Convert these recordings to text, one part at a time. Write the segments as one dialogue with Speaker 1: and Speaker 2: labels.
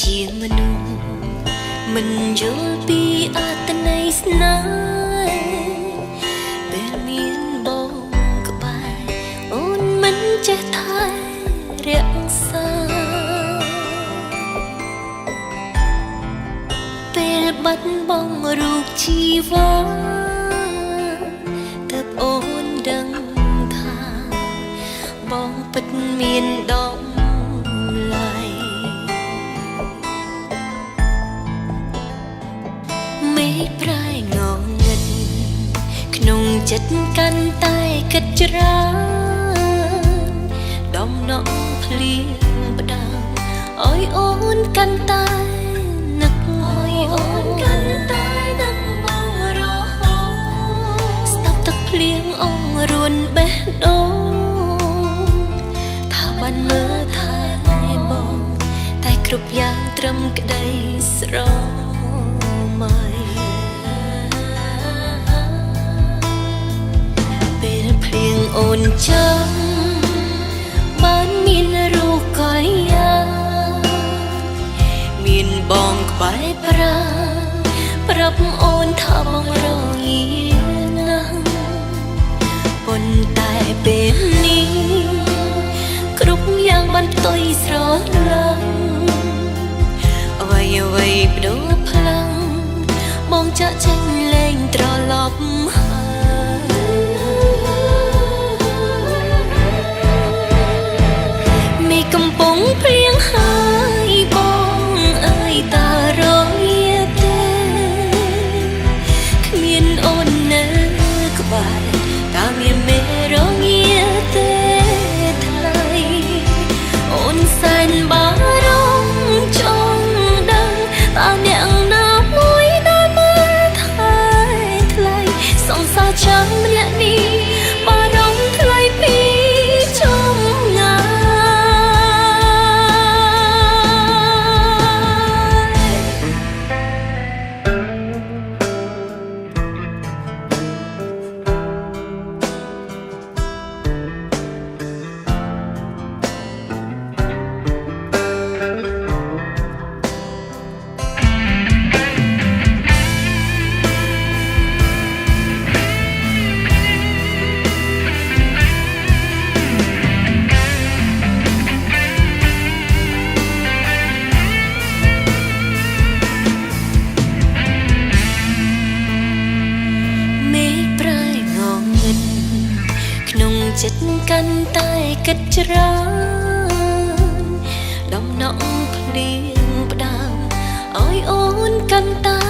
Speaker 1: ជាមនុស្សមិនយល់ពីអត្ថន័យស្នេហ៍ពេលមានបងក្បែរអូនមិនចេះថែរក្សាពេលបាត់បង់រូបជីវ៉ាទើបអូនដឹងថាបងពិតមានដំឡៃមេឃប្រែងងឹតក្នុងចិត្តកាន់តែគិតច្រើនដំណក់ភ្លៀងផ្ដាំឲ្យអូនកាន់តែនឹកឲ្យអូនកាន់តែនឹកមករហូតស្ដាប់ទឹកភ្លៀងអងរួនបេះដូងថាបានមើលថែបងតែគ្រប់យ៉ាងត្រឹមក្តីស្រមៃពេលភ្លៀងអូនចាំបានមានរូបកលយាមានបងក្បែរប្រាប់អូនថាបងរងាណាស់ប៉ុន្តែពេលនេះគ្រប់យ៉ាងបានផ្ទុយស្រឡាញ់អ្វីបដូរផ្លាំងបងចាក់ចេញលេងត្រឡប់មេឃកំពុងភ្លៀងហើយបងអើយតារងាទេគ្មានអូននៅក្បែរតាមានមេរងាទេថ្លៃអូនសែនបារម្ភចង់ដឹងតើអ្នកណាមួយដែលមើលថែថ្លៃសង្សារចាំម្នាក់នេះបារម្ភថ្លៃពីចំងាយចិត្តកាន់តែគិតច្រើនដំណក់ភ្លៀងផ្ដាំឲ្យអូនកាន់តែ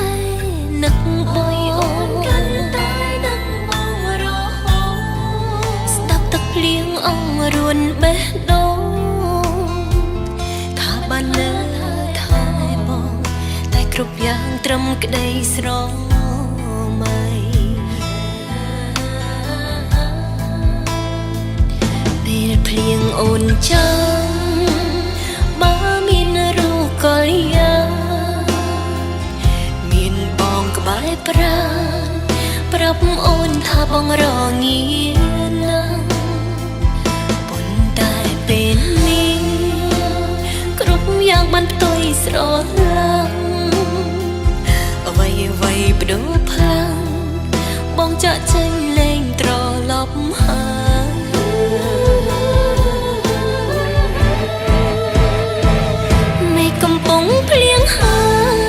Speaker 1: នឹកឲ្យអូនកាន់តែនឹកមករហូតស្ដាប់ទឹកភ្លៀងអងរួនបេះដូងថាបានលើថែបងតែគ្រប់យ៉ាងត្រឹមក្តីស្រមៃពេលភ្លៀងអូនចាំបើមានរូបកលយាមានបងក្បែរប្រាប់អូនថាបងរងាណាស់ប៉ុន្តែពេលនេះគ្រប់យ៉ាងបានផ្ទុយស្រឡាញ់អ្វីបដូរផ្លាំងបងចាក់ចេញលេងត្រឡប់ហើយកំពុងភ្លៀងហើ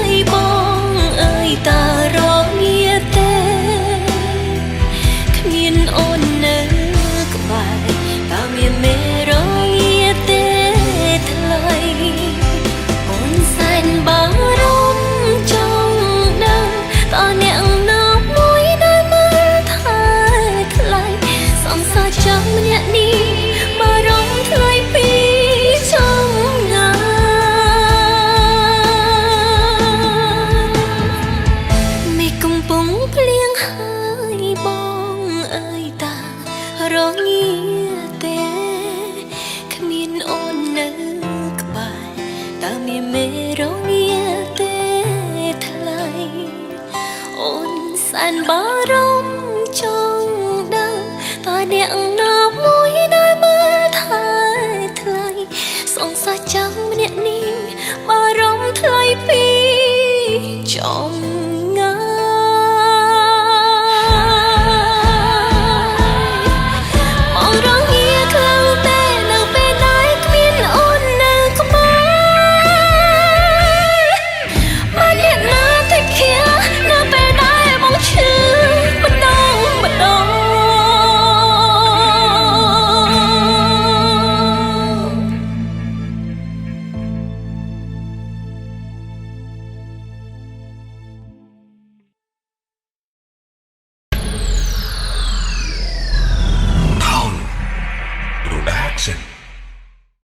Speaker 1: យបងអើយតារងាទេគ្មានអូននៅក្បែរតាមានមេរងាទេថ្លៃអូនសែនបារម្ភចង់ដឹងតើអ្នកណាមួយដែលមើលថែថ្លៃសង្សារចាំម្នាក់នេះបារម្ភថ្លៃពីចំងាយភ្លៀងហើយបងអើយតារងាទេគ្មានអូននៅក្បែរតើមានមេរងាទេថ្លៃអូនសែនបារម្ភចង់ដឹងតើអ្នកណាមួយដែលមើលថែថ្លៃសង្សារចាំម្នាក់នេះបារម្ភ
Speaker 2: Action